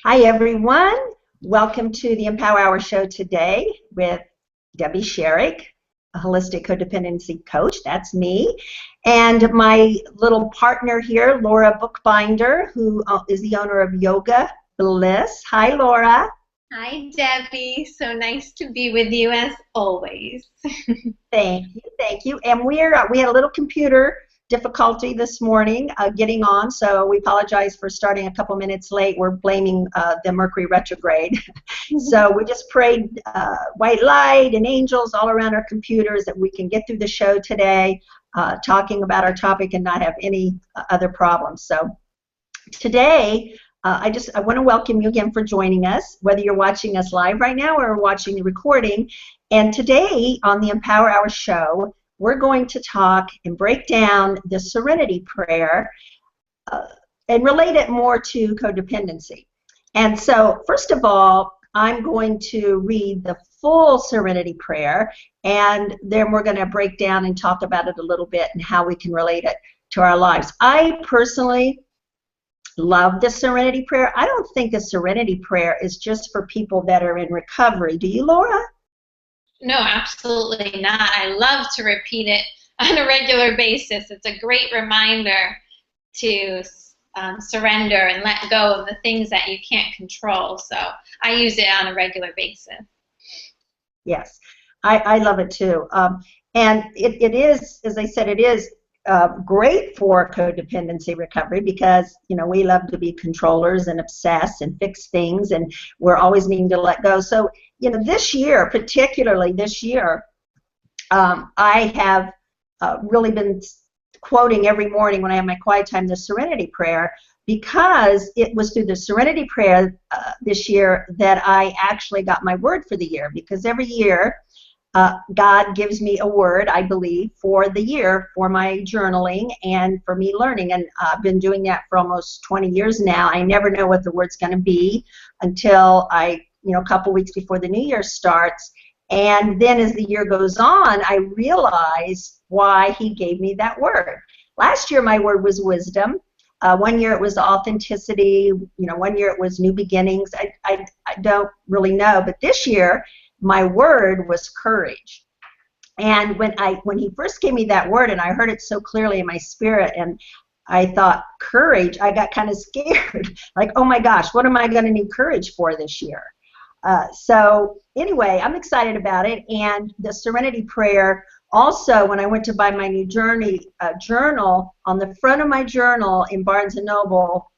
Hi, everyone. Welcome to the Empower Hour show today with Debbie Sherrick, a holistic codependency coach. That's me. And my little partner here, Laura Bookbinder, who is the owner of Yoga Bliss. Hi, Laura. Hi, Debbie. So nice to be with you as always. Thank you. Thank you. And we had a little computer difficulty this morning getting on, so we apologize for starting a couple minutes late. We're blaming the Mercury retrograde. So we just prayed white light and angels all around our computers that we can get through the show today, talking about our topic and not have any other problems. So today, I want to welcome you again for joining us, whether you're watching us live right now or watching the recording. And today on the Empower Hour show, we're going to talk and break down the Serenity prayer and relate it more to codependency. And so, first of all, I'm going to read the full Serenity prayer, and then we're going to break down and talk about it a little bit and how we can relate it to our lives. I personally love the Serenity prayer. I don't think the Serenity prayer is just for people that are in recovery. Do you, Laura? No, absolutely not. I love to repeat it on a regular basis. It's a great reminder to surrender and let go of the things that you can't control. So I use it on a regular basis. Yes, I love it too. And it is, as I said, it is great for codependency recovery because, you know, we love to be controllers and obsess and fix things, and we're always needing to let go. So, you know, this year, particularly this year, I have really been quoting every morning when I have my quiet time the Serenity prayer, because it was through the Serenity prayer this year that I actually got my word for the year, because every year God gives me a word, I believe, for the year for my journaling and for me learning. And I've been doing that for almost 20 years now. I never know what the word's going to be until a couple weeks before the new year starts. And then as the year goes on, I realize why he gave me that word. Last year, my word was wisdom. One year it was authenticity. One year it was new beginnings. I don't really know. But this year, my word was courage. And when he first gave me that word, and I heard it so clearly in my spirit, and I thought, courage, I got kind of scared. Like, oh my gosh, what am I going to need courage for this year? So anyway, I'm excited about it. And the Serenity prayer, also, when I went to buy my new journal, on the front of my journal in Barnes & Noble,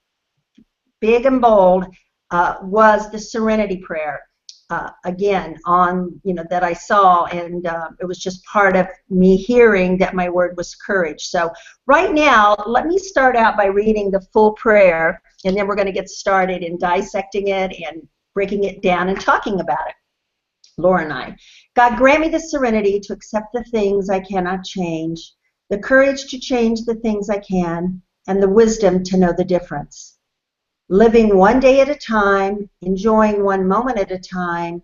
big and bold, was the Serenity prayer. Again, that I saw, and it was just part of me hearing that my word was courage. So right now, let me start out by reading the full prayer, and then we're going to get started in dissecting it and breaking it down and talking about it. Laura and I. God, grant me the serenity to accept the things I cannot change, the courage to change the things I can, and the wisdom to know the difference. Living one day at a time, enjoying one moment at a time,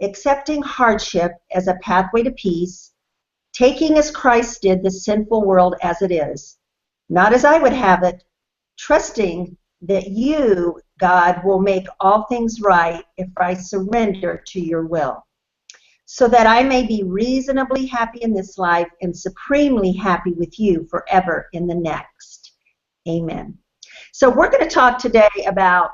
accepting hardship as a pathway to peace, taking as Christ did the sinful world as it is, not as I would have it, trusting that you, God, will make all things right if I surrender to your will, so that I may be reasonably happy in this life and supremely happy with you forever in the next. Amen. So we're going to talk today about,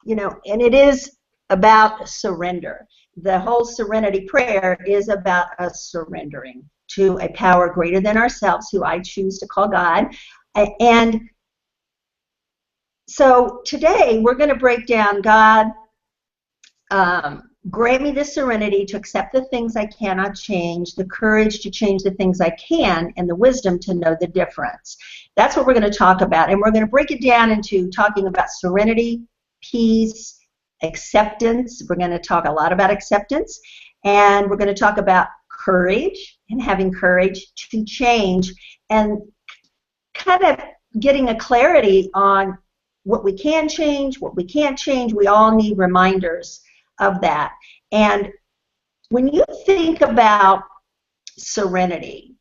and it is about surrender. The whole Serenity prayer is about us surrendering to a power greater than ourselves, who I choose to call God. And so today we're going to break down, God, grant me the serenity to accept the things I cannot change, the courage to change the things I can, and the wisdom to know the difference. That's what we're going to talk about. And we're going to break it down into talking about serenity, peace, acceptance. We're going to talk a lot about acceptance. And we're going to talk about courage and having courage to change, and kind of getting a clarity on what we can change, what we can't change. We all need reminders of that. And when you think about serenity,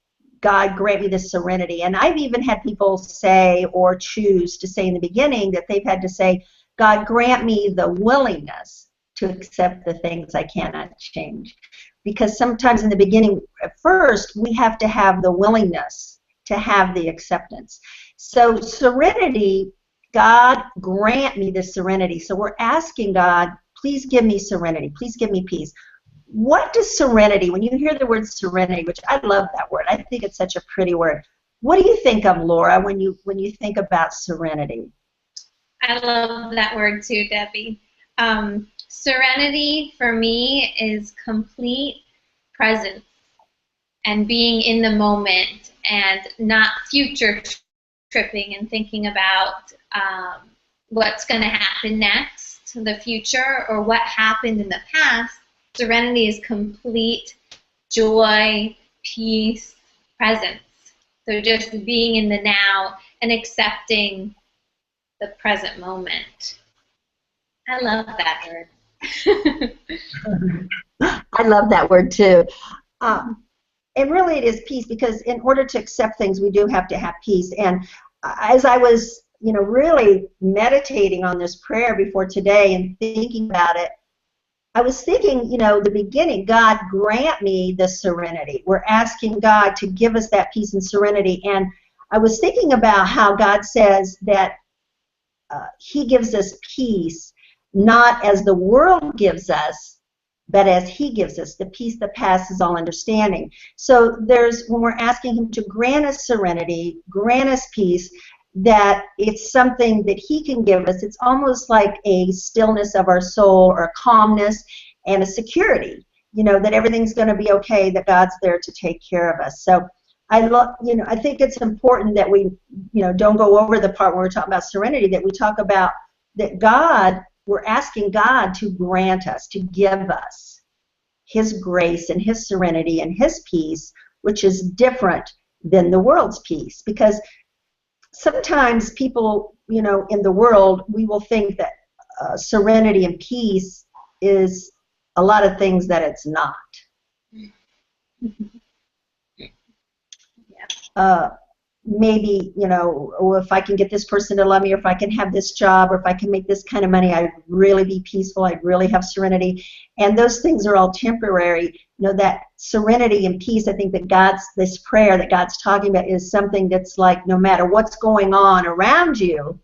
God grant me this serenity, and I've even had people say or choose to say in the beginning that they've had to say, God, grant me the willingness to accept the things I cannot change. Because sometimes in the beginning, at first, we have to have the willingness to have the acceptance. So serenity, God, grant me the serenity. So we're asking God, please give me serenity. Please give me peace. What does serenity, when you hear the word serenity, which I love that word, I think it's such a pretty word. What do you think of, Laura, when you think about serenity? I love that word too, Debbie. Serenity for me is complete presence and being in the moment and not future tripping and thinking about what's going to happen next, the future, or what happened in the past. Serenity is complete joy, peace, presence. So just being in the now and accepting the present moment. I love that word. I love that word too. And really it is peace, because in order to accept things, we do have to have peace. And as I was, really meditating on this prayer before today and thinking about it, I was thinking, the beginning, God, grant me the serenity. We're asking God to give us that peace and serenity. And I was thinking about how God says that He gives us peace, not as the world gives us, but as He gives us, the peace that passes all understanding. So when we're asking Him to grant us serenity, grant us peace, that it's something that He can give us. It's almost like a stillness of our soul, or a calmness and a security, that everything's going to be okay, that God's there to take care of us. So I think it's important that we, don't go over the part where we're talking about serenity, that we talk about that God, we're asking God to grant us, to give us His grace and His serenity and His peace, which is different than the world's peace. Because sometimes people, in the world, we will think that serenity and peace is a lot of things that it's not. Maybe, if I can get this person to love me, or if I can have this job, or if I can make this kind of money, I'd really be peaceful, I'd really have serenity. And those things are all temporary. That serenity and peace, I think that this prayer that God's talking about is something that's like, no matter what's going on around you,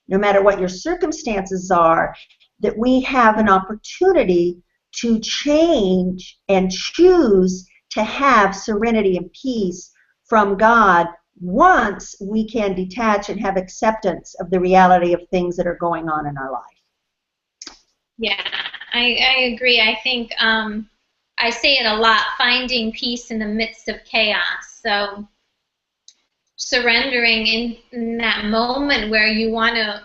no matter what your circumstances are, that we have an opportunity to change and choose to have serenity and peace from God, once we can detach and have acceptance of the reality of things that are going on in our life. Yeah, I agree. I think I say it a lot, finding peace in the midst of chaos. So surrendering in that moment where you want to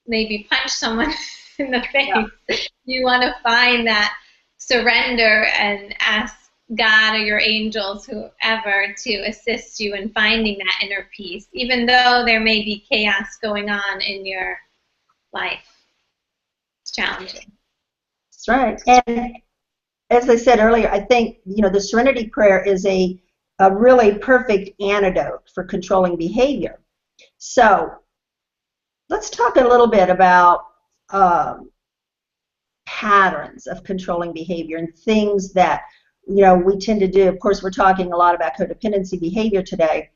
maybe punch someone in the face. Yeah. You want to find that surrender and ask God or your angels, whoever, to assist you in finding that inner peace, even though there may be chaos going on in your life. It's challenging. That's right. And as I said earlier, I think, the serenity prayer is a really perfect antidote for controlling behavior. So let's talk a little bit about patterns of controlling behavior and things that we tend to do. Of course, we're talking a lot about codependency behavior today.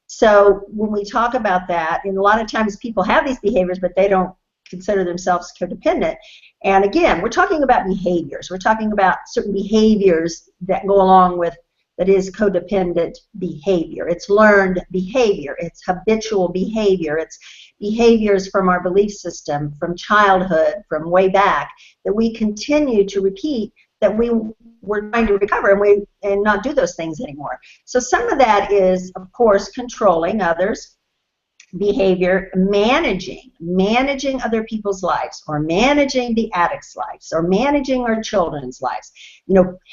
So when we talk about that, and a lot of times people have these behaviors, but they don't consider themselves codependent. And again, we're talking about behaviors. We're talking about certain behaviors that go along with that is codependent behavior. It's learned behavior. It's habitual behavior. It's behaviors from our belief system, from childhood, from way back, that we continue to repeat, that we're trying to recover and not do those things anymore. So some of that is, of course, controlling others' behavior, managing other people's lives, or managing the addicts' lives, or managing our children's lives,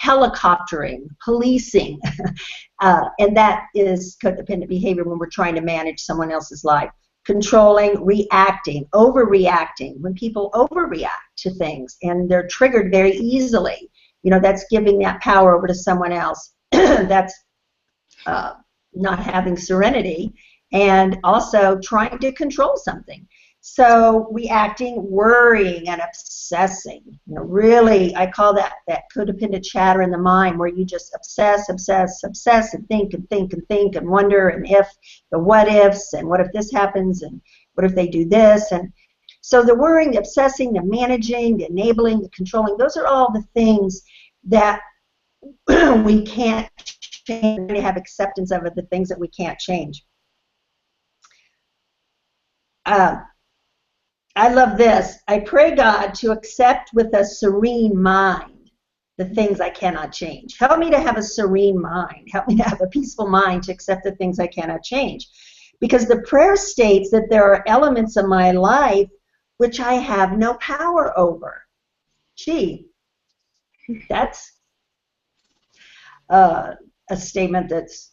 helicoptering, policing, and that is codependent behavior when we're trying to manage someone else's life. Controlling, reacting, overreacting, when people overreact to things and they're triggered very easily, that's giving that power over to someone else. That's not having serenity, and also trying to control something. So we acting, worrying, and obsessing. Really, I call that codependent chatter in the mind, where you just obsess, obsess, obsess, and think and think and think and wonder, and if the what ifs, and what if this happens, and what if they do this, and so the worrying, the obsessing, the managing, the enabling, the controlling. Those are all the things that we can't change. We have acceptance of it, the things that we can't change. I love this. I pray God to accept with a serene mind the things I cannot change. Help me to have a serene mind. Help me to have a peaceful mind to accept the things I cannot change. Because the prayer states that there are elements of my life which I have no power over. Gee, that's a statement that's,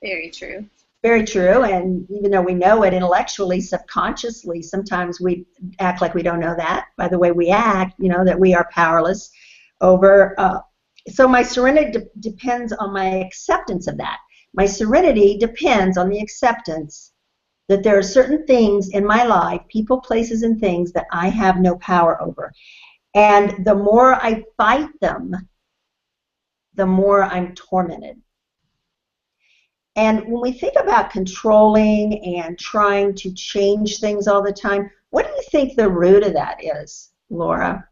very true. Very true, and even though we know it intellectually, subconsciously, sometimes we act like we don't know that by the way we act, that we are powerless over. So my serenity depends on my acceptance of that. My serenity depends on the acceptance that there are certain things in my life, people, places, and things that I have no power over. And the more I fight them, the more I'm tormented. And when we think about controlling and trying to change things all the time, what do you think the root of that is, Laura?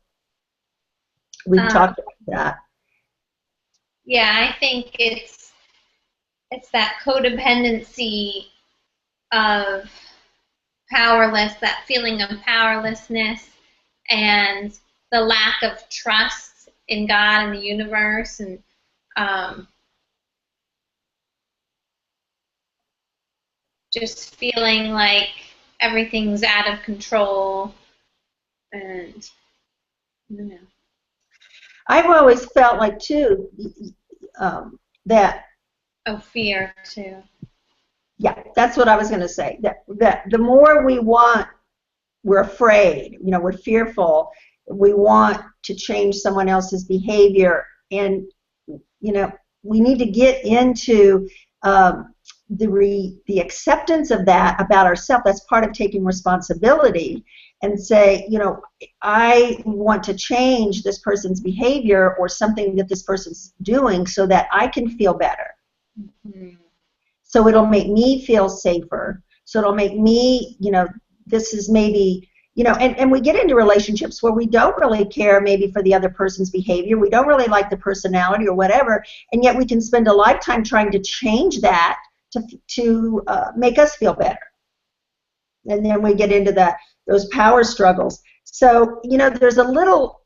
We've talked about that. Yeah, I think it's that codependency of that feeling of powerlessness, and the lack of trust in God and the universe, and just feeling like everything's out of control, and I don't know. I've always felt like too that. Oh, fear too. Yeah, that's what I was going to say. That the more we want, we're afraid. We're fearful. We want to change someone else's behavior, and we need to get into the acceptance of that about ourselves. That's part of taking responsibility and say, I want to change this person's behavior or something that this person's doing so that I can feel better. Mm-hmm. So it'll make me feel safer. So it'll make me, this is maybe, and we get into relationships where we don't really care maybe for the other person's behavior. We don't really like the personality or whatever, and yet we can spend a lifetime trying to change that to make us feel better. And then we get into those power struggles. So, there's a little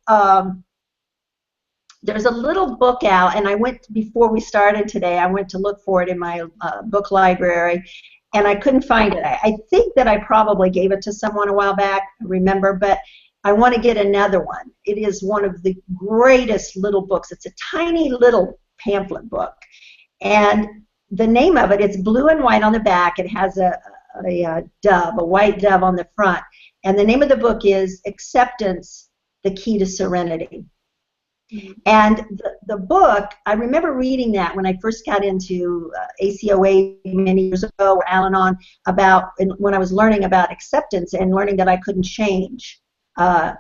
book out, and before we started today, I went to look for it in my book library, and I couldn't find it. I think that I probably gave it to someone a while back, remember, but I want to get another one. It is one of the greatest little books. It's a tiny little pamphlet book, and the name of it's blue and white on the back. It has a white dove on the front, and the name of the book is Acceptance, the Key to Serenity. Mm-hmm. And the book, I remember reading that when I first got into ACOA many years ago, or Al-Anon, when I was learning about acceptance and learning that I couldn't change, my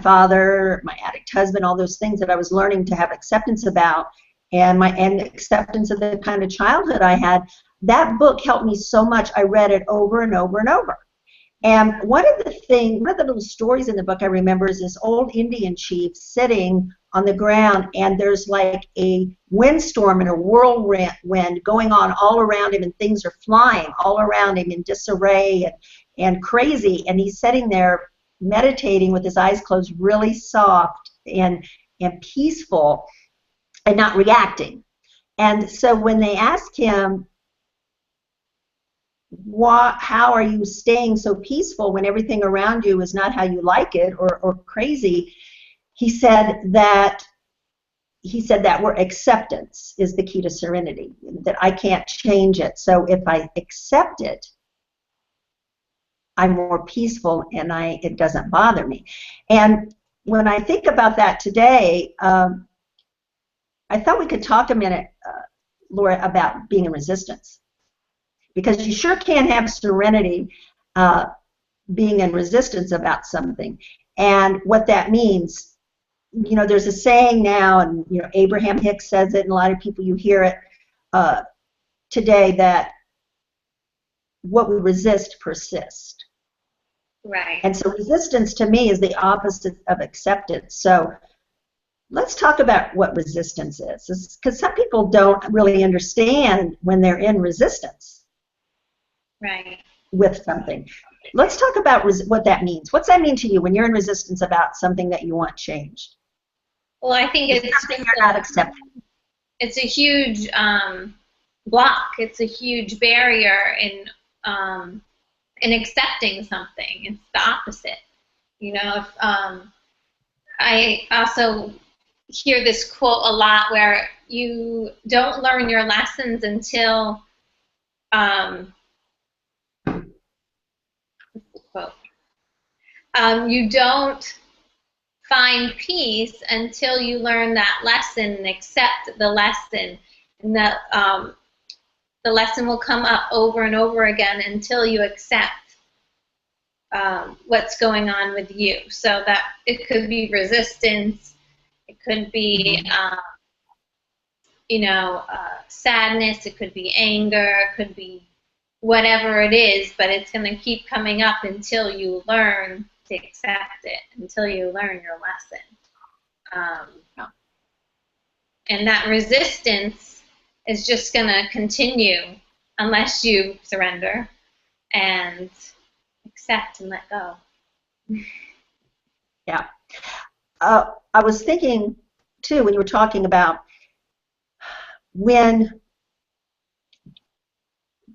father, my addict husband, all those things that I was learning to have acceptance about, and acceptance of the kind of childhood I had. That book helped me so much. I read it over and over and over. And one of the little stories in the book I remember is this old Indian chief sitting on the ground, and there's like a windstorm and a whirlwind going on all around him, and things are flying all around him in disarray and crazy, and he's sitting there meditating with his eyes closed, really soft and peaceful and not reacting. And so when they asked him, how are you staying so peaceful when everything around you is not how you like it or crazy, he said that acceptance is the key to serenity, that I can't change it. So if I accept it, I'm more peaceful and it doesn't bother me. And when I think about that today, I thought we could talk a minute, Laura, about being in resistance. because you sure can't have serenity being in resistance about something. And what that means, there's a saying now, and Abraham Hicks says it, and a lot of people, you hear it today, that what we resist persists. Right. And so resistance to me is the opposite of acceptance. So let's talk about what resistance is, because some people don't really understand when they're in resistance. Right. With something. Let's talk about what that means. What's that mean to you when you're in resistance about something that you want changed? Well, I think it's something you're not accepting. It's a huge block. It's a huge barrier in accepting something. It's the opposite. If I also hear this quote a lot, where you don't learn your lessons until you don't find peace until you learn that lesson and accept the lesson, and that the lesson will come up over and over again until you accept what's going on with you. So that it could be resistance, it could be sadness, it could be anger, it could be whatever it is, but it's going to keep coming up until you learn to accept it, until you learn your lesson. And that resistance is just going to continue unless you surrender and accept and let go. Yeah. I was thinking, too, when you were talking about when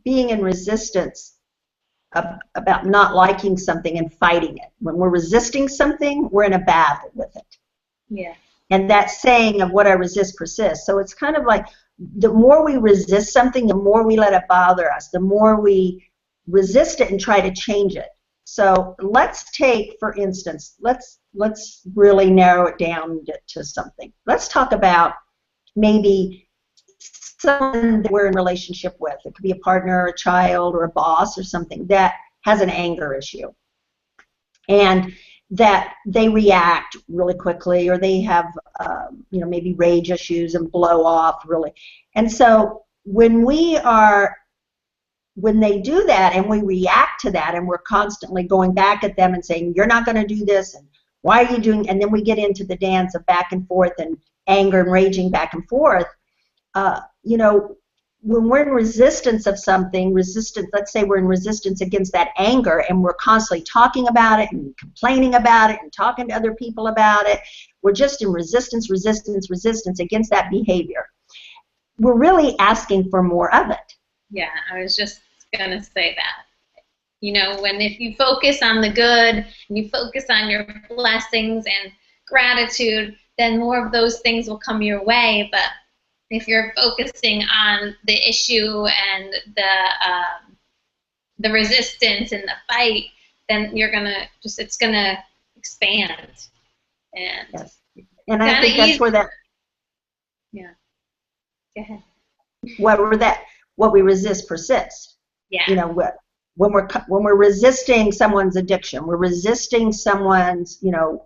being in resistance about not liking something and fighting it. When we're resisting something, we're in a battle with it. Yeah. And that saying of what I resist persists. So it's kind of like the more we resist something, the more we let it bother us, the more we resist it and try to change it. So let's take, for instance, let's really narrow it down to something. Let's talk about maybe someone that we're in relationship with. It could be a partner, or a child, or a boss, or something that has an anger issue, and that they react really quickly, or they have maybe rage issues and blow off really. And so when they do that and we react to that, and we're constantly going back at them and saying, you're not going to do this, and why are you doing, and then we get into the dance of back and forth and anger and raging back and forth. When we're in resistance of something, let's say we're in resistance against that anger, and we're constantly talking about it and complaining about it and talking to other people about it, we're just in resistance against that behavior. We're really asking for more of it. Yeah, I was just going to say that. If you focus on the good, and you focus on your blessings and gratitude, then more of those things will come your way. But if you're focusing on the issue and the resistance and the fight, then it's gonna expand. And yes. And I think that's where that. Yeah. Go ahead. What we resist persists. Yeah. When we're resisting someone's addiction, we're resisting someone's,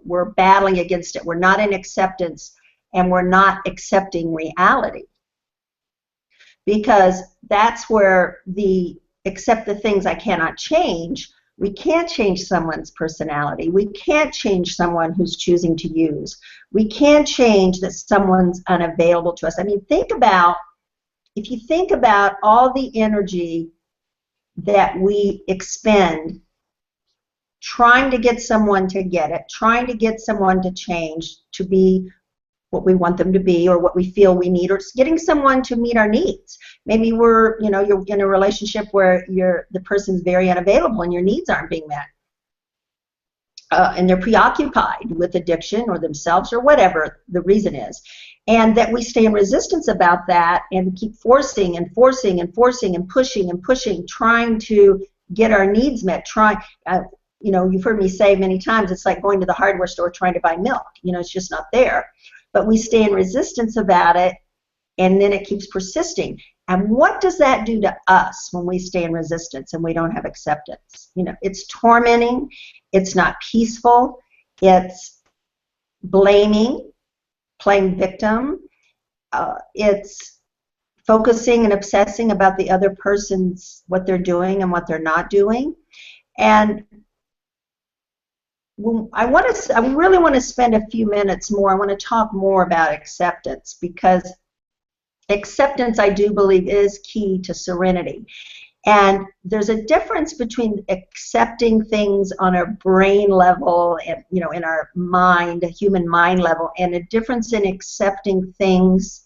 we're battling against it. We're not in acceptance. And we're not accepting reality, because that's where accept the things I cannot change. We can't change someone's personality. We can't change someone who's choosing to use. We can't change that someone's unavailable to us. I mean, if you think about all the energy that we expend trying to get someone to get it, trying to get someone to change, to be what we want them to be, or what we feel we need, or just getting someone to meet our needs. Maybe you're in a relationship where the person's very unavailable and your needs aren't being met, and they're preoccupied with addiction or themselves or whatever the reason is, and that we stay in resistance about that and keep forcing and pushing and pushing, trying to get our needs met. You've heard me say many times, it's like going to the hardware store trying to buy milk. It's just not there. But we stay in resistance about it, and then it keeps persisting. And what does that do to us when we stay in resistance and we don't have acceptance? You know, it's tormenting, it's not peaceful, it's blaming, playing victim, it's focusing and obsessing about the other person's, what they're doing and what they're not doing. And I really want to spend a few minutes more. I want to talk more about acceptance, because acceptance, I do believe, is key to serenity. And there's a difference between accepting things on a brain level, and, you know, in our mind, a human mind level, and a difference in accepting things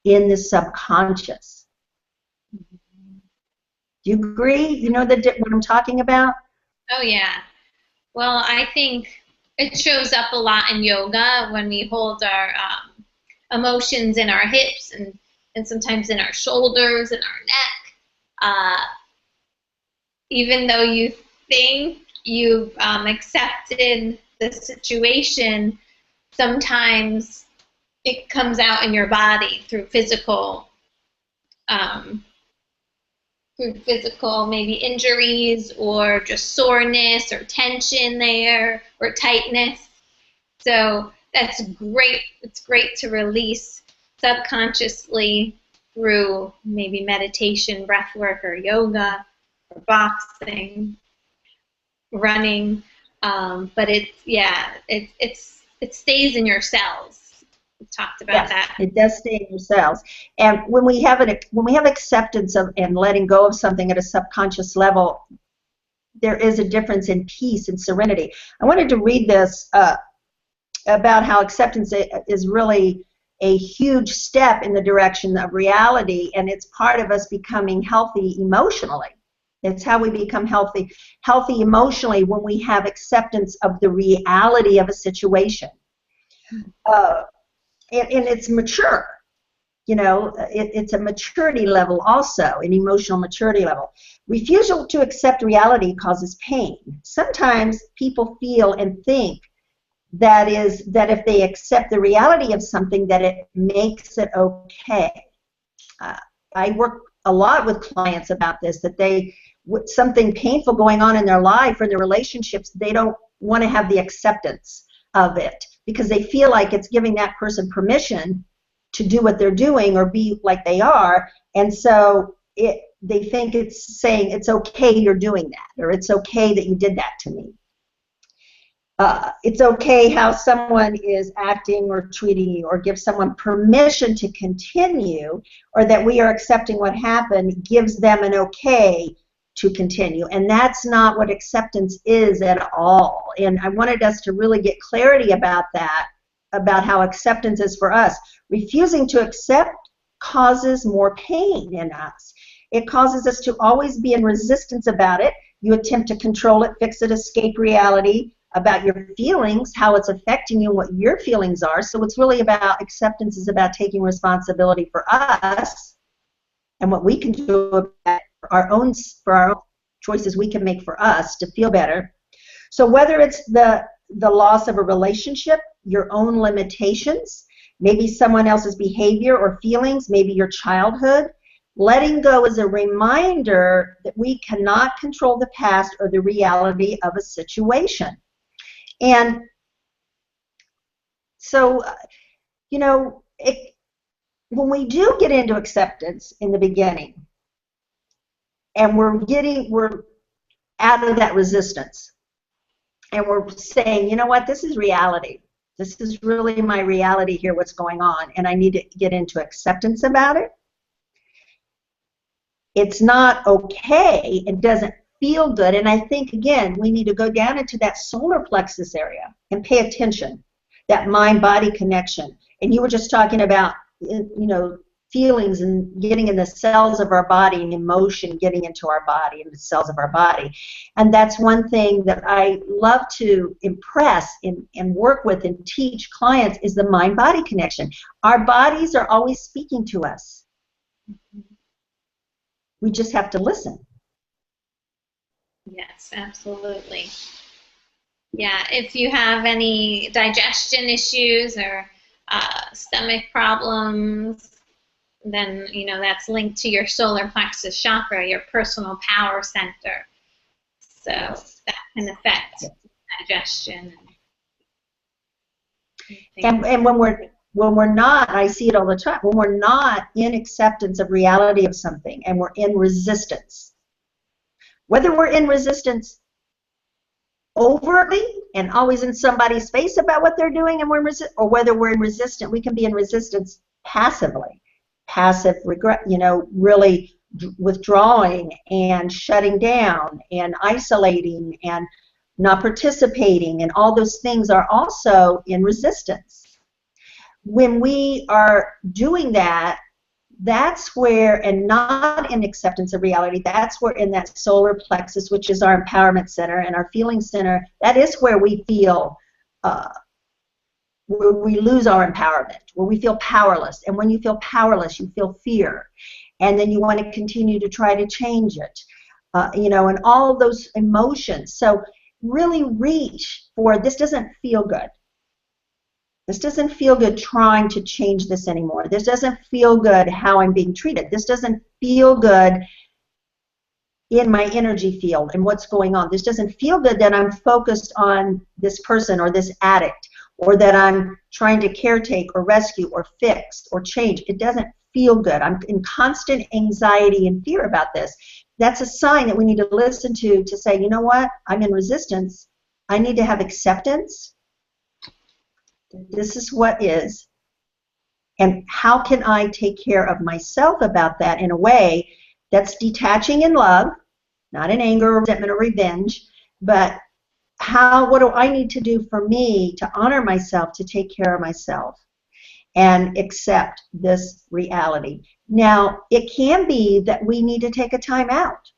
in the subconscious. Do you agree? You know what I'm talking about? Oh, yeah. Well, I think it shows up a lot in yoga when we hold our emotions in our hips and sometimes in our shoulders and our neck. Even though you think you've accepted the situation, sometimes it comes out in your body through physical maybe injuries, or just soreness or tension there, or tightness. So that's great. It's great to release subconsciously through maybe meditation, breath work, or yoga, or boxing, running. But it stays in your cells. We talked about that. It does stay in your cells. And when we have acceptance of and letting go of something at a subconscious level, there is a difference in peace and serenity. I wanted to read this about how acceptance is really a huge step in the direction of reality, and it's part of us becoming healthy emotionally. It's how we become healthy emotionally, when we have acceptance of the reality of a situation. And it's mature. You know, it's a maturity level also, an emotional maturity level. Refusal to accept reality causes pain. Sometimes people feel and think that if they accept the reality of something, that it makes it okay. I work a lot with clients about this, that with something painful going on in their life or in their relationships, they don't want to have the acceptance of it, because they feel like it's giving that person permission to do what they're doing or be like they are, and so they think it's saying it's okay you're doing that, or it's okay that you did that to me. It's okay how someone is acting or treating you, or give someone permission to continue, or that we are accepting what happened gives them an okay to continue. And that's not what acceptance is at all. And I wanted us to really get clarity about that, about how acceptance is for us. Refusing to accept causes more pain in us. It causes us to always be in resistance about it. You attempt to control it, fix it, escape reality about your feelings, how it's affecting you, what your feelings are. So it's really about, acceptance is about taking responsibility for us and what we can do about our own choices we can make for us to feel better. So whether it's the loss of a relationship, your own limitations, maybe someone else's behavior or feelings, maybe your childhood, letting go is a reminder that we cannot control the past or the reality of a situation. And so, you know, when we do get into acceptance in the beginning, and we're out of that resistance, and we're saying, you know what, this is reality. This is really my reality here, what's going on, and I need to get into acceptance about it. It's not okay. It doesn't feel good. And I think, again, we need to go down into that solar plexus area and pay attention, that mind-body connection. And you were just talking about, you know, feelings and getting in the cells of our body, and emotion getting into our body and the cells of our body. And that's one thing that I love to impress and work with and teach clients, is the mind-body connection. Our bodies are always speaking to us. We just have to listen. Yes, absolutely. Yeah, if you have any digestion issues or stomach problems, then that's linked to your solar plexus chakra, your personal power center. So Yes. that can affect digestion. And when we're not, I see it all the time, when we're not in acceptance of reality of something and we're in resistance, whether we're in resistance overtly and always in somebody's face about what they're doing, and or whether we're in resistance, we can be in resistance passively, passive regret, really withdrawing and shutting down and isolating and not participating, and all those things are also in resistance. When we are doing that, that's where, and not in acceptance of reality, that's where in that solar plexus, which is our empowerment center and our feeling center, that is where we feel, where we lose our empowerment, where we feel powerless. And when you feel powerless, you feel fear. And then you want to continue to try to change it, and all of those emotions. So really reach for, this doesn't feel good. This doesn't feel good trying to change this anymore. This doesn't feel good how I'm being treated. This doesn't feel good in my energy field and what's going on. This doesn't feel good that I'm focused on this person or this addict, or that I'm trying to caretake or rescue or fix or change. It doesn't feel good. I'm in constant anxiety and fear about this. That's a sign that we need to listen to say, you know what, I'm in resistance. I need to have acceptance. This is what is. And how can I take care of myself about that in a way that's detaching in love, not in anger or resentment or revenge, but what do I need to do for me to honor myself, to take care of myself and accept this reality. Now, it can be that we need to take a time out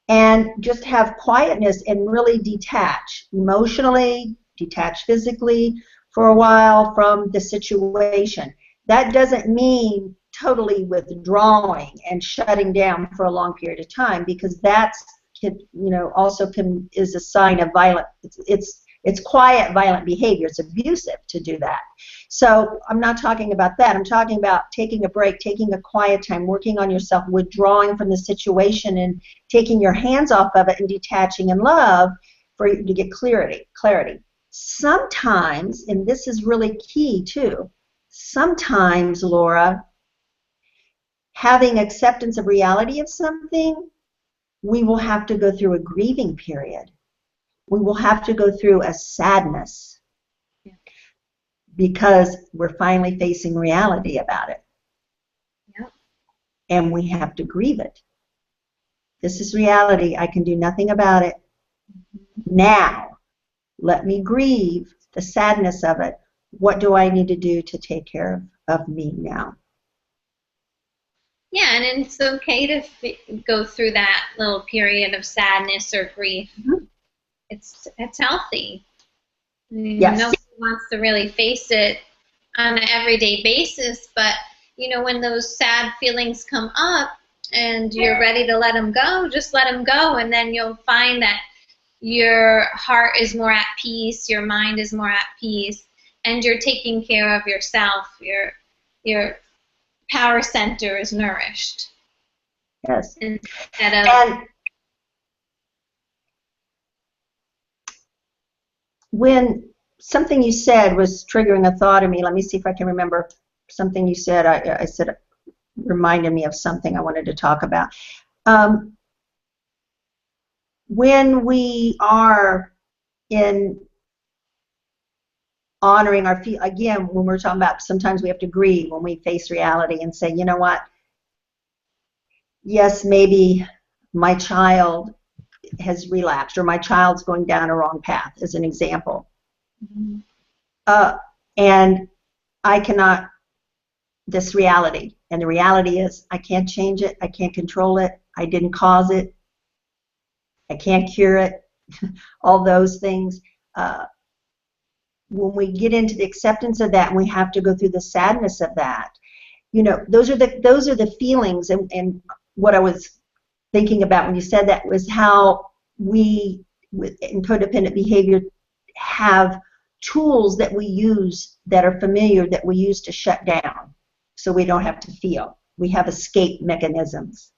and just have quietness and really detach emotionally, detach physically for a while from the situation. That doesn't mean totally withdrawing and shutting down for a long period of time, because that's also is a sign of violent. It's quiet, violent behavior. It's abusive to do that. So I'm not talking about that. I'm talking about taking a break, taking a quiet time, working on yourself, withdrawing from the situation and taking your hands off of it and detaching in love for you to get clarity. Sometimes, and this is really key too, sometimes, Laura, having acceptance of reality of something, we will have to go through a grieving period. We will have to go through a sadness because we're finally facing reality about it. Yep. And we have to grieve it. This is reality. I can do nothing about it. Now, let me grieve the sadness of it. What do I need to do to take care of me now? Yeah, and it's okay to go through that little period of sadness or grief. Mm-hmm. It's healthy. Yes. Nobody wants to really face it on an everyday basis, but when those sad feelings come up and you're ready to let them go, just let them go, and then you'll find that your heart is more at peace, your mind is more at peace, and you're taking care of yourself. Your power center is nourished. Yes. Instead of when something you said was triggering a thought in me, let me see if I can remember something you said. I said, reminded me of something I wanted to talk about. When we are in honoring our feet, again, when we're talking about sometimes we have to grieve when we face reality and say, you know what, yes, maybe my child has relapsed or my child's going down a wrong path, as an example. Mm-hmm. And I cannot, this reality, and the reality is I can't change it, I can't control it, I didn't cause it, I can't cure it, all those things. When we get into the acceptance of that, and we have to go through the sadness of that, those are the feelings. And what I was thinking about when you said that was how we, in codependent behavior, have tools that we use that are familiar, that we use to shut down so we don't have to feel. We have escape mechanisms,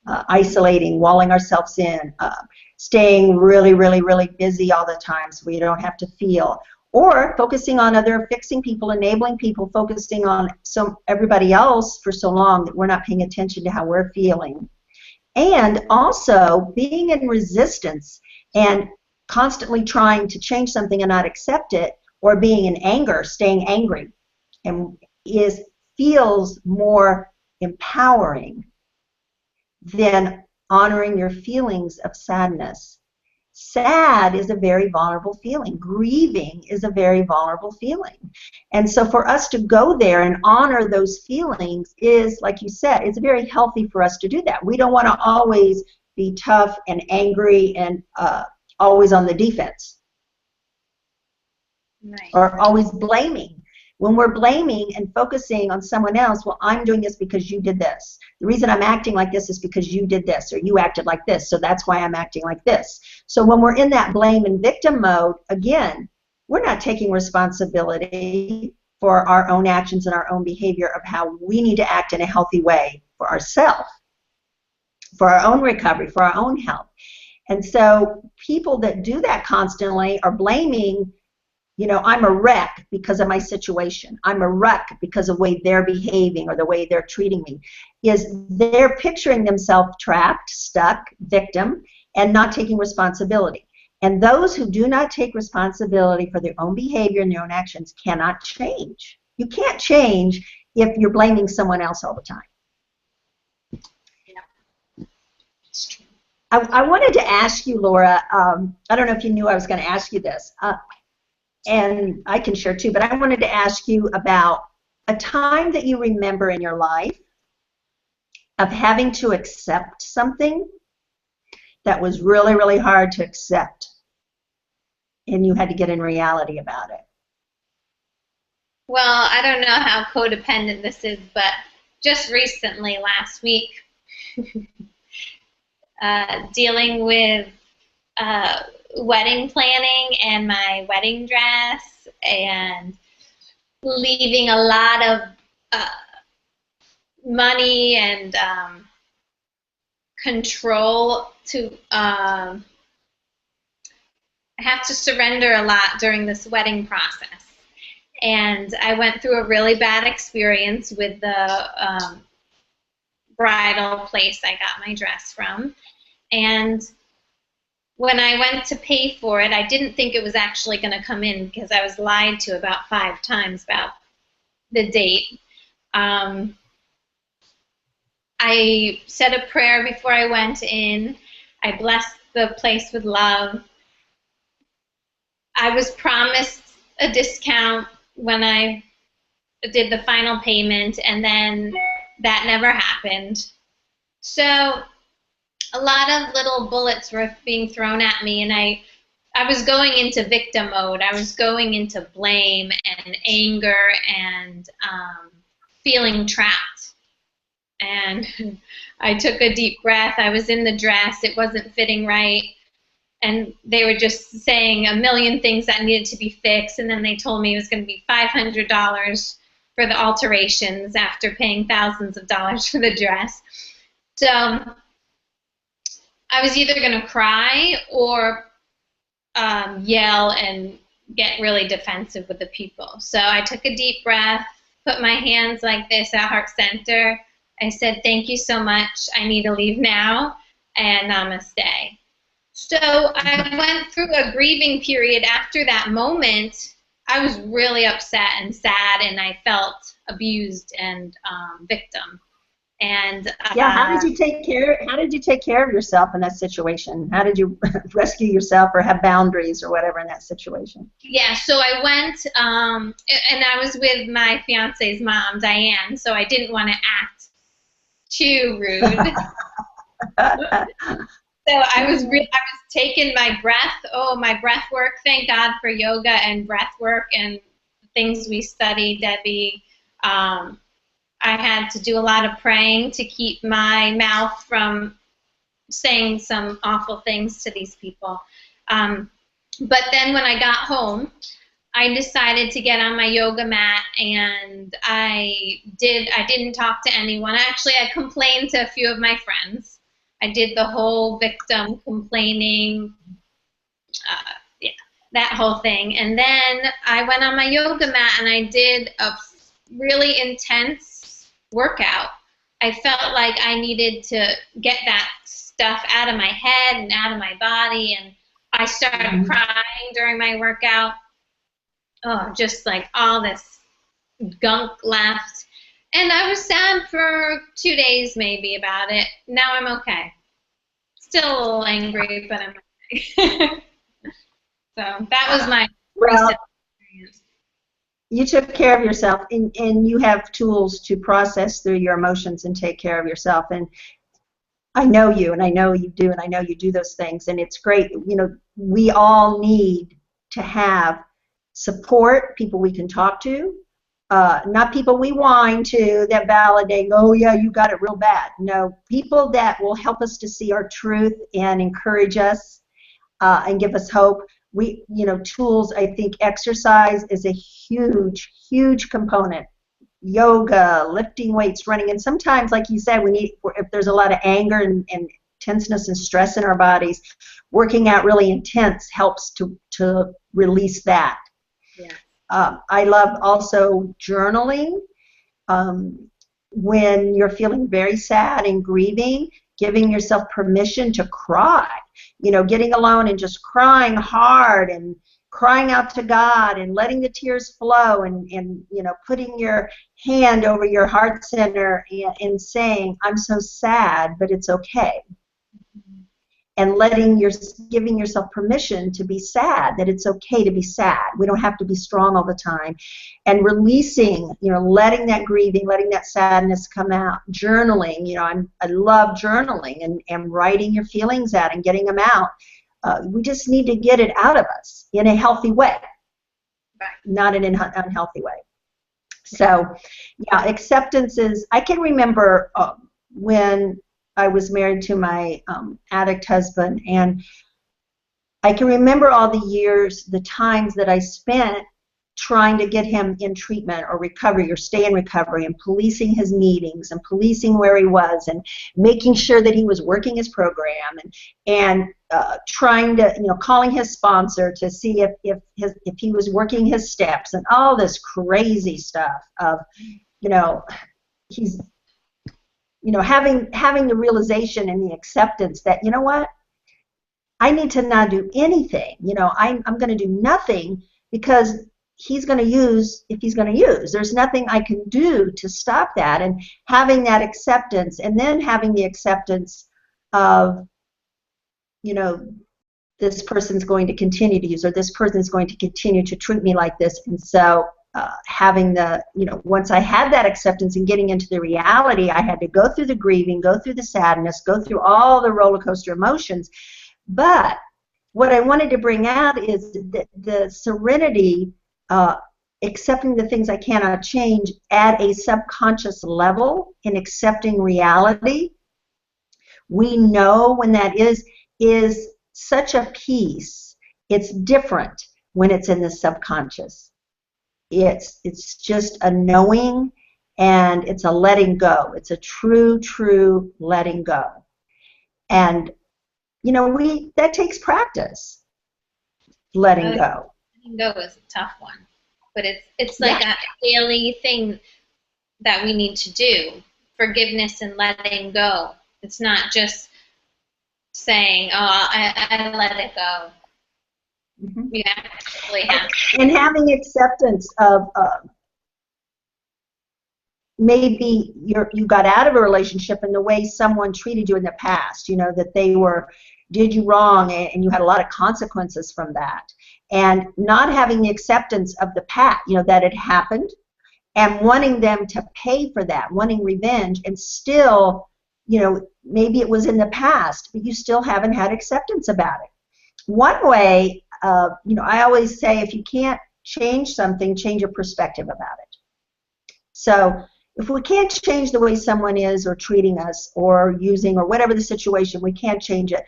isolating, walling ourselves in, staying really, really, really busy all the time so we don't have to feel, or focusing on other, fixing people, enabling people, focusing on everybody else for so long that we're not paying attention to how we're feeling. And also being in resistance and constantly trying to change something and not accept it, or being in anger, staying angry, and feels more empowering than honoring your feelings of sadness. Sad is a very vulnerable feeling. Grieving is a very vulnerable feeling. And so for us to go there and honor those feelings is, like you said, it's very healthy for us to do that. We don't want to always be tough and angry and always on the defense. Right. Or always blaming. When we're blaming and focusing on someone else, well, I'm doing this because you did this. The reason I'm acting like this is because you did this, or you acted like this, so that's why I'm acting like this. So when we're in that blame and victim mode, again, we're not taking responsibility for our own actions and our own behavior of how we need to act in a healthy way for ourselves, for our own recovery, for our own health. And so people that do that constantly are blaming, you know, I'm a wreck because of my situation. I'm a wreck because of the way they're behaving or the way they're treating me. They're picturing themselves trapped, stuck, victim, and not taking responsibility. And those who do not take responsibility for their own behavior and their own actions cannot change. You can't change if you're blaming someone else all the time. Yeah. It's true. I wanted to ask you, Laura, I don't know if you knew I was going to ask you this. And I can share too, but I wanted to ask you about a time that you remember in your life of having to accept something that was really, really hard to accept, and you had to get in reality about it. Well, I don't know how codependent this is, but just recently, last week, dealing with wedding planning and my wedding dress, and leaving a lot of money and control to I have to surrender a lot during this wedding process. And I went through a really bad experience with the bridal place I got my dress from. And when I went to pay for it, I didn't think it was actually going to come in because I was lied to about 5 times about the date. I said a prayer before I went in. I blessed the place with love. I was promised a discount when I did the final payment, and then that never happened. So a lot of little bullets were being thrown at me, and I was going into victim mode. I was going into blame and anger and feeling trapped. And I took a deep breath. I was in the dress. It wasn't fitting right. And they were just saying a million things that needed to be fixed. And then they told me it was going to be $500 for the alterations after paying thousands of dollars for the dress. So I was either going to cry or yell and get really defensive with the people. So I took a deep breath, put my hands like this at heart center. I said, thank you so much. I need to leave now, and namaste. So I went through a grieving period after that moment. I was really upset and sad, and I felt abused and victim. And yeah, how did you take care of yourself in that situation? How did you rescue yourself or have boundaries or whatever in that situation? Yeah, so I went, and I was with my fiance's mom, Diane, so I didn't want to act too rude. So I was taking my breath. Oh, my breath work. Thank God for yoga and breath work and things we studied, Debbie. I had to do a lot of praying to keep my mouth from saying some awful things to these people. But then when I got home, I decided to get on my yoga mat, and I didn't talk to anyone. Actually, I complained to a few of my friends. I did the whole victim complaining, yeah, that whole thing. And then I went on my yoga mat and I did a really intense workout. I felt like I needed to get that stuff out of my head and out of my body, and I started crying during my workout. Oh, just like all this gunk left. And I was sad for 2 days maybe about it. Now I'm okay. Still a little angry, but I'm okay. So that was my recent experience. You took care of yourself, and you have tools to process through your emotions and take care of yourself. And I know you, and I know you do, and I know you do those things, and it's great. You know, we all need to have support, people we can talk to, not people we whine to that validate, oh yeah, you got it real bad. No, people that will help us to see our truth and encourage us and give us hope. Tools, I think exercise is a huge, huge component. Yoga, lifting weights, running, and sometimes, like you said, if there's a lot of anger and tenseness and stress in our bodies, working out really intense helps to release that. Yeah. I love also journaling. When you're feeling very sad and grieving, giving yourself permission to cry. Getting alone and just crying hard and crying out to God and letting the tears flow and putting your hand over your heart center and saying, I'm so sad, but it's okay. And giving yourself permission to be sad, that it's okay to be sad. We don't have to be strong all the time. And releasing, letting that grieving, letting that sadness come out. Journaling, I love journaling and writing your feelings out and getting them out. We just need to get it out of us in a healthy way, not in an unhealthy way. So, yeah, acceptance is, I can remember when I was married to my addict husband, and I can remember all the years, the times that I spent trying to get him in treatment or recovery or stay in recovery, and policing his meetings and policing where he was and making sure that he was working his program and trying to, calling his sponsor to see if he was working his steps and all this crazy stuff of, he's having the realization and the acceptance that, what, I need to not do anything. I'm going to do nothing because he's going to use if he's going to use. There's nothing I can do to stop that. And having that acceptance, and then having the acceptance of, this person's going to continue to use, or this person's going to continue to treat me like this. And so having the, once I had that acceptance and getting into the reality, I had to go through the grieving, go through the sadness, go through all the roller coaster emotions. But what I wanted to bring out is the serenity, accepting the things I cannot change at a subconscious level in accepting reality. We know when that is such a peace. It's different when it's in the subconscious. It's just a knowing, and it's a letting go. It's a true letting go. And that takes practice. Letting go. Letting go is a tough one, but it's like a daily thing that we need to do. Forgiveness and letting go. It's not just saying, "Oh, I let it go." Mm-hmm. You actually have. And having acceptance of maybe you got out of a relationship and the way someone treated you in the past, that they did you wrong, and you had a lot of consequences from that. And not having the acceptance of the past, that it happened, and wanting them to pay for that, wanting revenge, and still, maybe it was in the past, but you still haven't had acceptance about it. One way, I always say, if you can't change something, change your perspective about it. So if we can't change the way someone is or treating us or using or whatever the situation, we can't change it.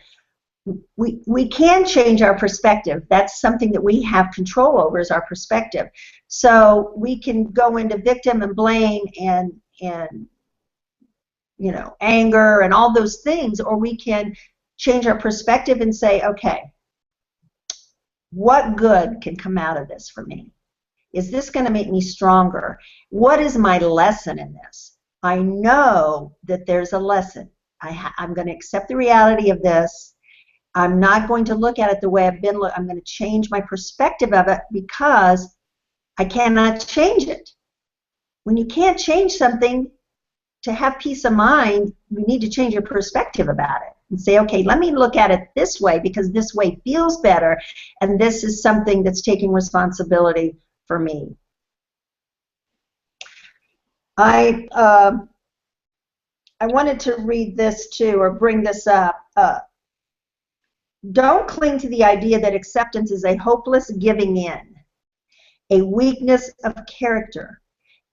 we can change our perspective. That's something that we have control over, is our perspective. So we can go into victim and blame and anger and all those things, or we can change our perspective and say, okay, what good can come out of this for me? Is this going to make me stronger? What is my lesson in this? I know that there's a lesson. I'm going to accept the reality of this. I'm not going to look at it the way I've been. I'm going to change my perspective of it because I cannot change it. When you can't change something, to have peace of mind, you need to change your perspective about it and say, okay, let me look at it this way because this way feels better, and this is something that's taking responsibility for me. I wanted to read this too, or bring this up. Don't cling to the idea that acceptance is a hopeless giving in, a weakness of character.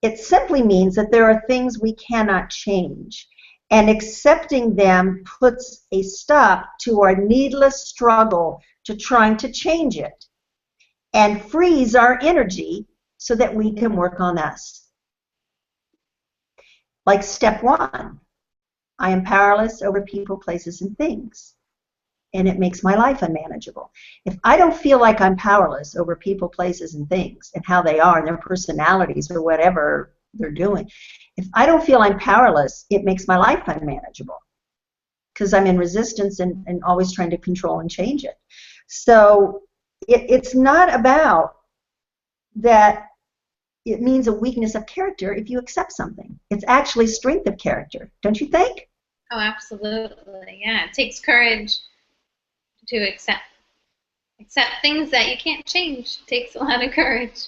It simply means that there are things we cannot change, and accepting them puts a stop to our needless struggle to trying to change it, and frees our energy so that we can work on us. Like step 1, I am powerless over people, places, and things, and it makes my life unmanageable. If I don't feel like I'm powerless over people, places, and things, and how they are, and their personalities, or whatever they're doing, if I don't feel I'm powerless, it makes my life unmanageable because I'm in resistance and always trying to control and change it. So it's not about that. It means a weakness of character if you accept something. It's actually strength of character, don't you think? Oh, absolutely. Yeah, it takes courage to accept things that you can't change. It takes a lot of courage.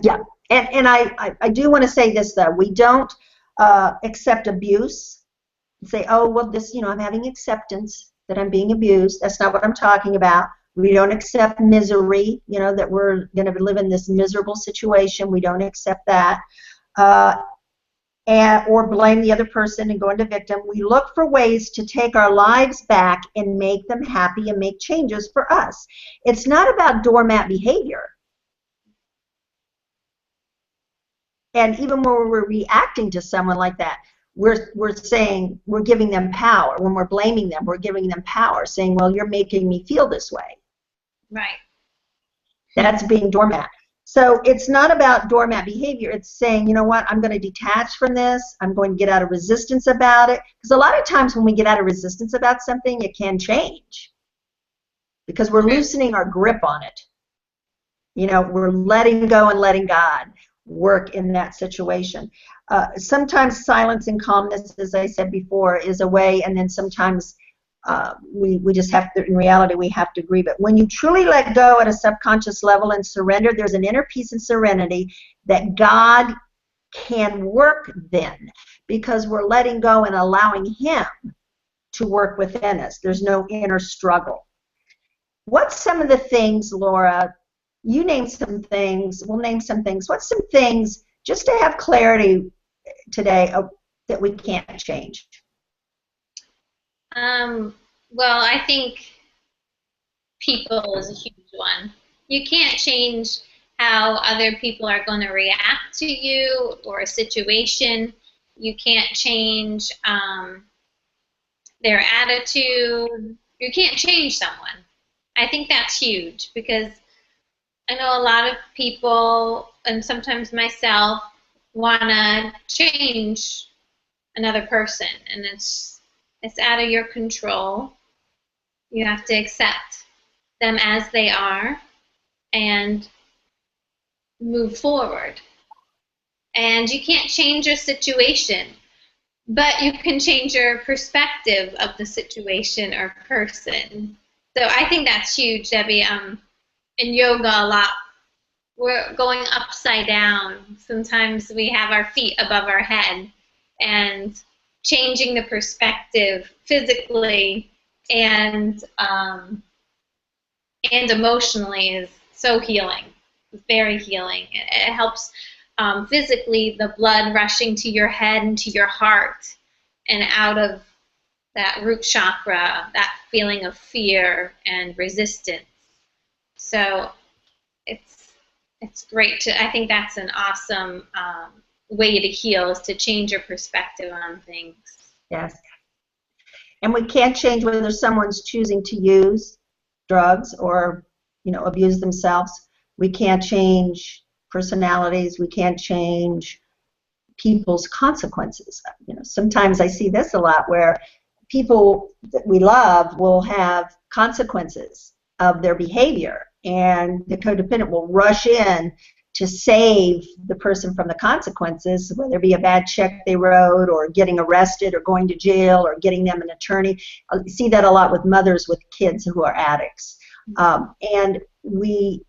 Yeah, and I do want to say this though. We don't accept abuse and say, oh, well, this, I'm having acceptance that I'm being abused. That's not what I'm talking about. We don't accept misery, that we're going to live in this miserable situation. We don't accept that. Or blame the other person and go into victim. We look for ways to take our lives back and make them happy and make changes for us. It's not about doormat behavior. And even when we're reacting to someone like that, we're saying, we're giving them power. When we're blaming them, we're giving them power, saying, well, you're making me feel this way. Right. That's being doormat. So it's not about doormat behavior. It's saying, you know what, I'm going to detach from this. I'm going to get out of resistance about it. Because a lot of times when we get out of resistance about something, it can change. Because we're loosening our grip on it. We're letting go and letting God work in that situation. Sometimes silence and calmness, as I said before, is a way, and then sometimes we just have to, in reality, we have to grieve it. When you truly let go at a subconscious level and surrender, there's an inner peace and serenity that God can work then, because we're letting go and allowing Him to work within us. There's no inner struggle. What's some of the things, Laura? You name some things. We'll name some things. What's some things, just to have clarity today, that we can't change? Well, I think people is a huge one. You can't change how other people are going to react to you or a situation. You can't change their attitude. You can't change someone. I think that's huge, because I know a lot of people, and sometimes myself, want to change another person, and it's out of your control. You have to accept them as they are and move forward. And you can't change your situation, but you can change your perspective of the situation or person. So I think that's huge, Debbie. In yoga a lot, we're going upside down. Sometimes we have our feet above our head, and changing the perspective physically and emotionally is so healing. It's very healing. It helps physically, the blood rushing to your head and to your heart and out of that root chakra, that feeling of fear and resistance. So it's great to, I think that's an awesome way to heal, is to change your perspective on things. Yes. And we can't change whether someone's choosing to use drugs or, abuse themselves. We can't change personalities. We can't change people's consequences. Sometimes I see this a lot where people that we love will have consequences of their behavior, and the codependent will rush in to save the person from the consequences, whether it be a bad check they wrote or getting arrested or going to jail or getting them an attorney. I see that a lot with mothers with kids who are addicts. And we,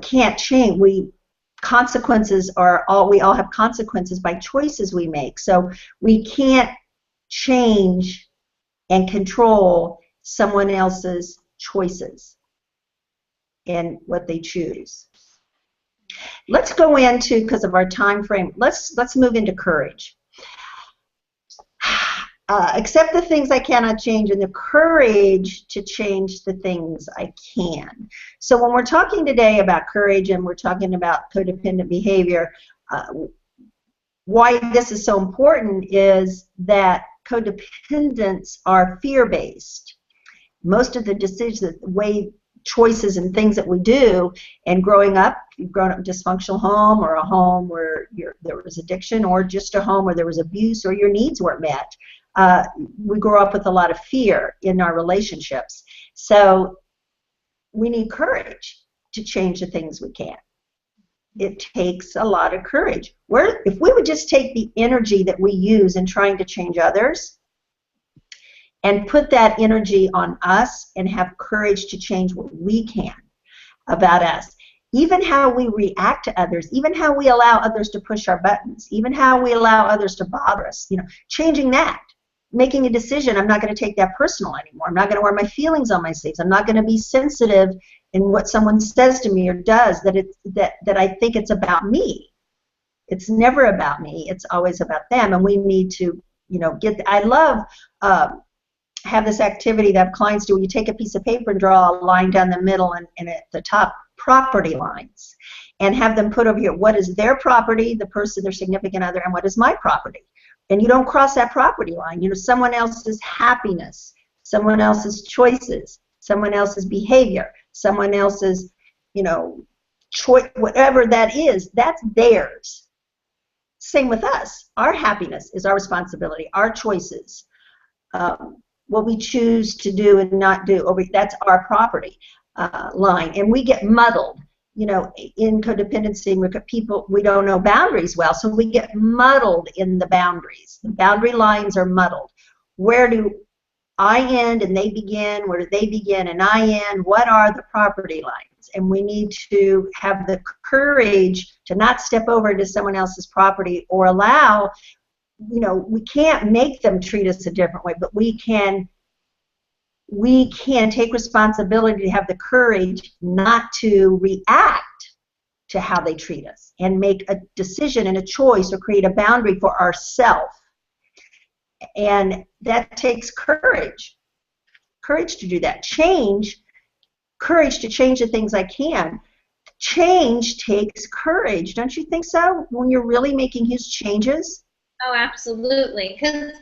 can't change. We all have consequences by choices we make. So we can't change and control someone else's choices and what they choose. Let's go into, because of our time frame, let's move into courage. Accept the things I cannot change, and the courage to change the things I can. So when we're talking today about courage and we're talking about codependent behavior, why this is so important is that codependents are fear-based. Most of the decisions, the choices and things that we do, and growing up, you've grown up in a dysfunctional home, or a home where there was addiction, or just a home where there was abuse or your needs weren't met. We grow up with a lot of fear in our relationships. So we need courage to change the things we can. It takes a lot of courage. If we would just take the energy that we use in trying to change others and put that energy on us and have courage to change what we can about us, even how we react to others, even how we allow others to push our buttons, even how we allow others to bother us, changing that, making a decision. I'm not going to take that personal anymore. I'm not going to wear my feelings on my sleeves. I'm not going to be sensitive in what someone says to me or does, that I think it's about me. It's never about me. It's always about them. And we need to, I love have this activity that clients do, where you take a piece of paper and draw a line down the middle and at the top, property lines, and have them put over here, what is their property, the person, their significant other, and what is my property? And you don't cross that property line. Someone else's happiness, someone else's choices, someone else's behavior, someone else's, choice, whatever that is, that's theirs. Same with us. Our happiness is our responsibility, our choices. What we choose to do and not do, that's our property line. And we get muddled. In codependency, we don't know boundaries well, so we get muddled in the boundaries. The boundary lines are muddled. Where do I end and they begin? Where do they begin and I end? What are the property lines? And we need to have the courage to not step over into someone else's property or allow, we can't make them treat us a different way, but we can take responsibility to have the courage not to react to how they treat us and make a decision and a choice or create a boundary for ourselves. And that takes courage to do that. Courage to change the things I can. Change takes courage. Don't you think so? When you're really making huge changes? Oh, absolutely. Because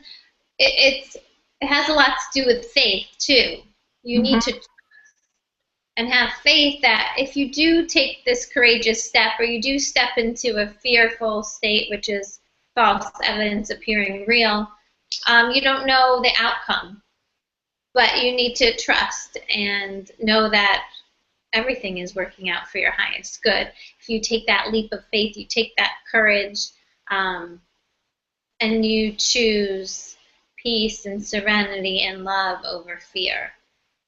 it has a lot to do with faith, too. You need to trust and have faith that if you do take this courageous step, or you do step into a fearful state, which is false evidence appearing real, you don't know the outcome. But you need to trust and know that everything is working out for your highest good. If you take that leap of faith, you take that courage, and you choose peace and serenity and love over fear.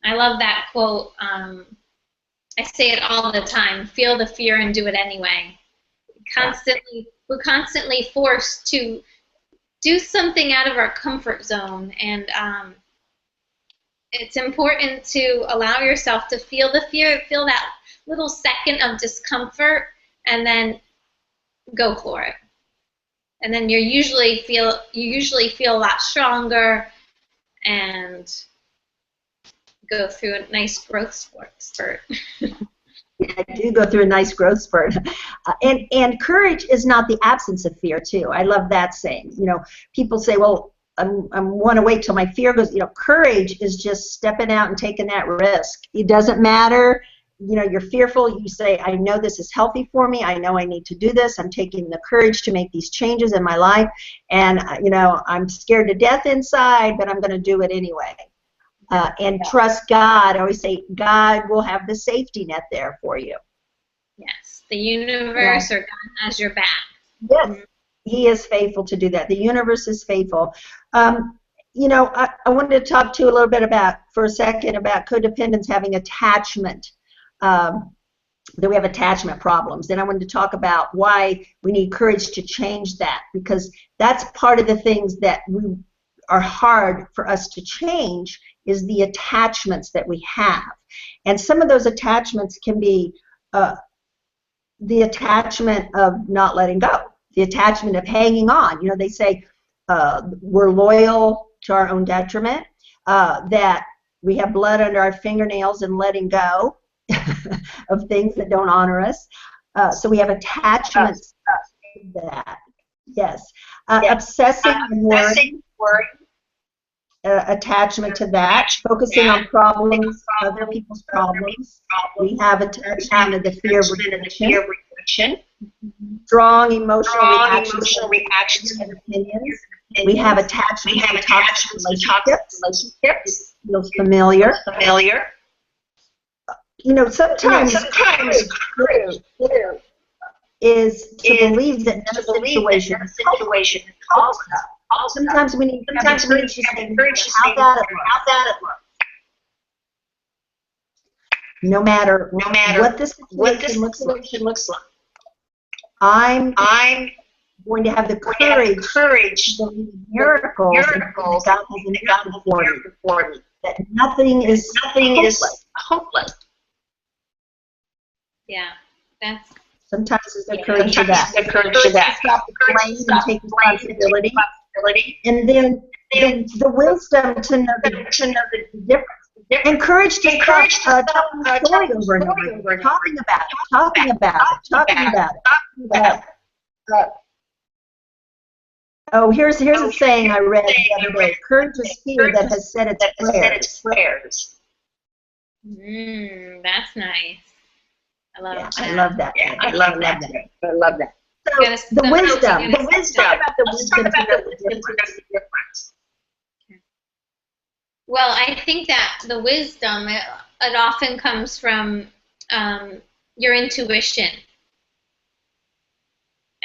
I love that quote. I say it all the time: feel the fear and do it anyway. We're constantly forced to do something out of our comfort zone, and it's important to allow yourself to feel the fear, feel that little second of discomfort, and then go for it. And then you usually feel a lot stronger, and go through a nice growth spurt. I do go through a nice growth spurt. And courage is not the absence of fear, too. I love that saying. You know, people say, well, I want to wait till my fear goes. You know, courage is just stepping out and taking that risk. It doesn't matter. You know, you're fearful. You say, I know this is healthy for me. I know I need to do this. I'm taking the courage to make these changes in my life. And, you know, I'm scared to death inside, but I'm going to do it anyway. And trust God. I always say God will have the safety net there for you. Yes, the universe or God has your back. Yes, He is faithful to do that. The universe is faithful. You know, I wanted to talk to you a little bit for a second about codependents having attachment, that we have attachment problems. And I wanted to talk about why we need courage to change that, because that's part of the things that are hard for us to change is the attachments that we have. And some of those attachments can be the attachment of not letting go, the attachment of hanging on. You know, they say we're loyal to our own detriment, that we have blood under our fingernails and letting go of things that don't honor us. So we have attachments to that. Yes. Obsessing and worrying. Attachment to that, focusing on problems, other people's problems. We have attachment to the fear of rejection, strong emotional reactions and opinions. We have attachment to toxic relationships. Feels familiar. You know, sometimes courage is to believe that no situation is caused us. Sometimes we need to have courage to say, how bad it looks. No matter what this situation looks like. I'm going to have the courage to believe in miracles and that God has intended for me. That nothing is hopeless. Yeah, that's. Sometimes there's the courage to that. Stop the blame and take responsibility. And then the wisdom to know the difference. And courage to stop telling the story over and over, talking about it. Oh, here's a saying I read the other day. Courage is fear that has said its prayers. That's nice. I love that. I love that. I love that. So the wisdom. Let's talk about the wisdom to know the difference. Well, I think that the wisdom, it often comes from your intuition.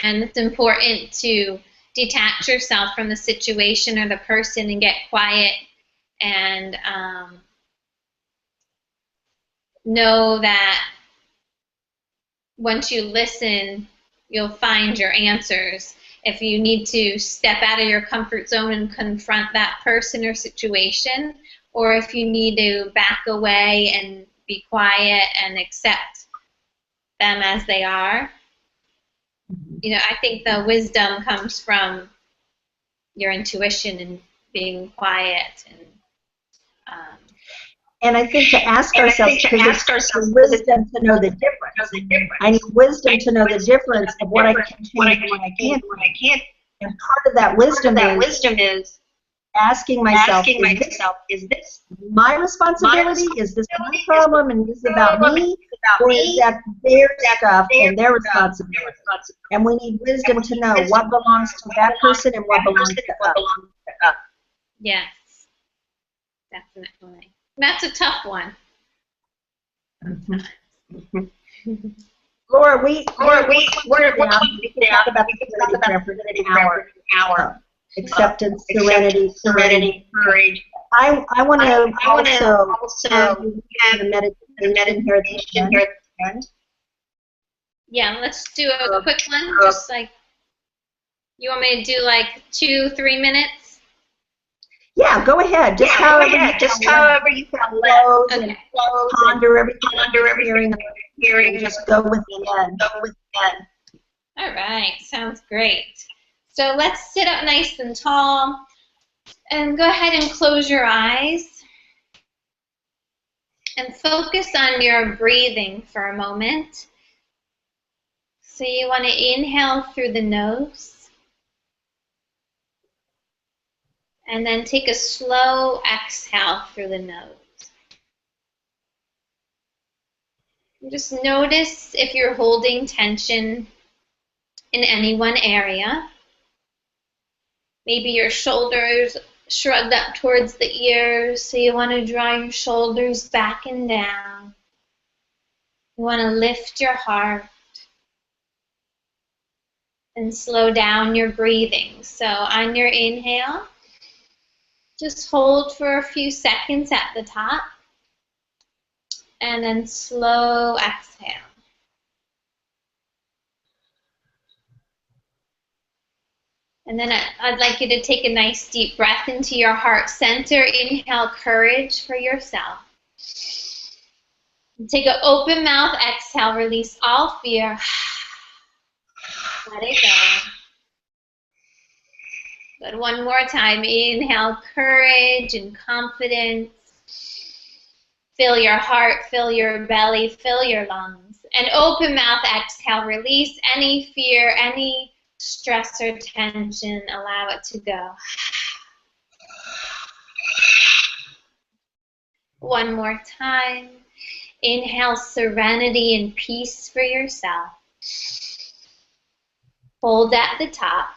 And it's important to detach yourself from the situation or the person and get quiet and know that once you listen, you'll find your answers. If you need to step out of your comfort zone and confront that person or situation, or if you need to back away and be quiet and accept them as they are. You know, I think the wisdom comes from your intuition and being quiet and I think to ask ourselves, the wisdom to know the difference. I need wisdom to know the difference of what I can change and what I can't. And part of that wisdom is asking myself, is this my responsibility? Is this my problem? And is this about me? Or is that their stuff and their responsibility? And we need wisdom to know what belongs to that person and what belongs to us. Yes, definitely. That's a tough one. Laura, we're talk about the hour. Acceptance, serenity, courage. I want to also have a meditation here at the end. Yeah, let's do a quick one. Just like, you want me to do like 2-3 minutes? Yeah, go ahead. Just however you can close and ponder everything hearing, and just go with the end. All right, sounds great. So let's sit up nice and tall. And go ahead and close your eyes and focus on your breathing for a moment. So you want to inhale through the nose and then take a slow exhale through the nose. And just notice if you're holding tension in any one area. Maybe your shoulders shrugged up towards the ears, so you want to draw your shoulders back and down. You want to lift your heart and slow down your breathing. So on your inhale, just hold for a few seconds at the top and then slow exhale. And then I'd like you to take a nice deep breath into your heart center. Inhale courage for yourself. And take an open mouth exhale, release all fear. Let it go. Good, one more time. Inhale courage and confidence. Fill your heart, fill your belly, fill your lungs. And open mouth exhale, release any fear, any stress or tension, allow it to go. One more time. Inhale serenity and peace for yourself. Hold at the top.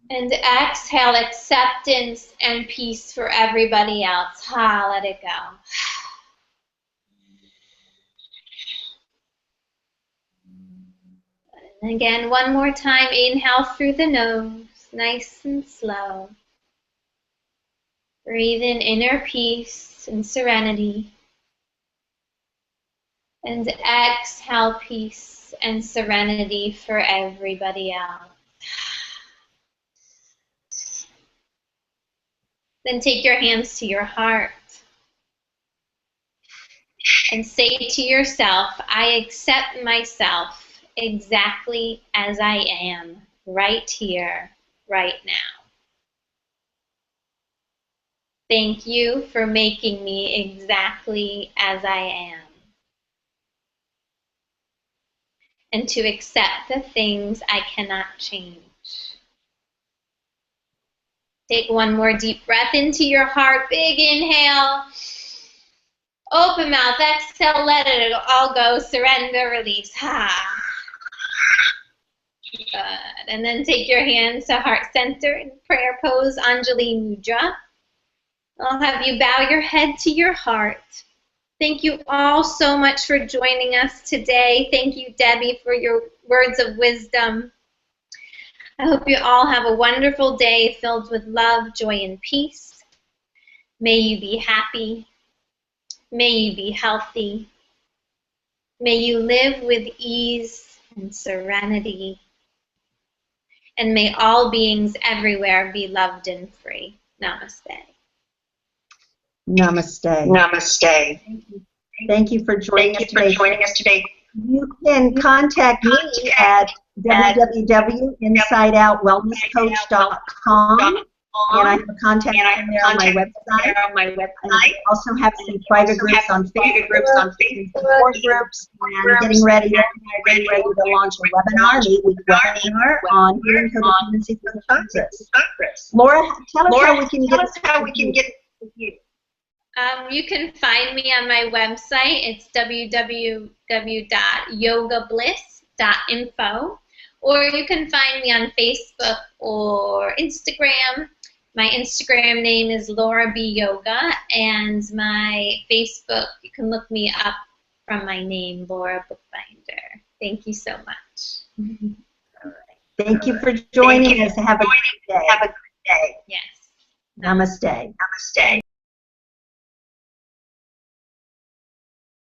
And exhale acceptance and peace for everybody else. Let it go. And again, one more time, inhale through the nose, nice and slow. Breathe in inner peace and serenity. And exhale peace and serenity for everybody else. Then take your hands to your heart and say to yourself, I accept myself exactly as I am, right here, right now. Thank you for making me exactly as I am. And to accept the things I cannot change. Take one more deep breath into your heart, big inhale. Open mouth, exhale, let it all go, surrender, release. Good. And then take your hands to heart center in prayer pose, Anjali Mudra. I'll have you bow your head to your heart. Thank you all so much for joining us today. Thank you, Debbie, for your words of wisdom. I hope you all have a wonderful day filled with love, joy, and peace. May you be happy. May you be healthy. May you live with ease and serenity. And may all beings everywhere be loved and free. Namaste. Namaste. Namaste. Thank you for joining us today. You can contact me at www.insideoutwellnesscoach.com, and I have a contact there on my website. I also have some private groups on Facebook, support groups, and getting ready to launch a webinar, an 8-week webinar on healing codependency from chakras. Laura, tell us how we can get you. You can find me on my website. It's www.yogabliss.info, or you can find me on Facebook or Instagram. My Instagram name is Laura B. Yoga, and my Facebook, you can look me up from my name, Laura Bookbinder. Thank you so much. All right. Thank you for joining us. Have a good day. Yes. Namaste. Namaste.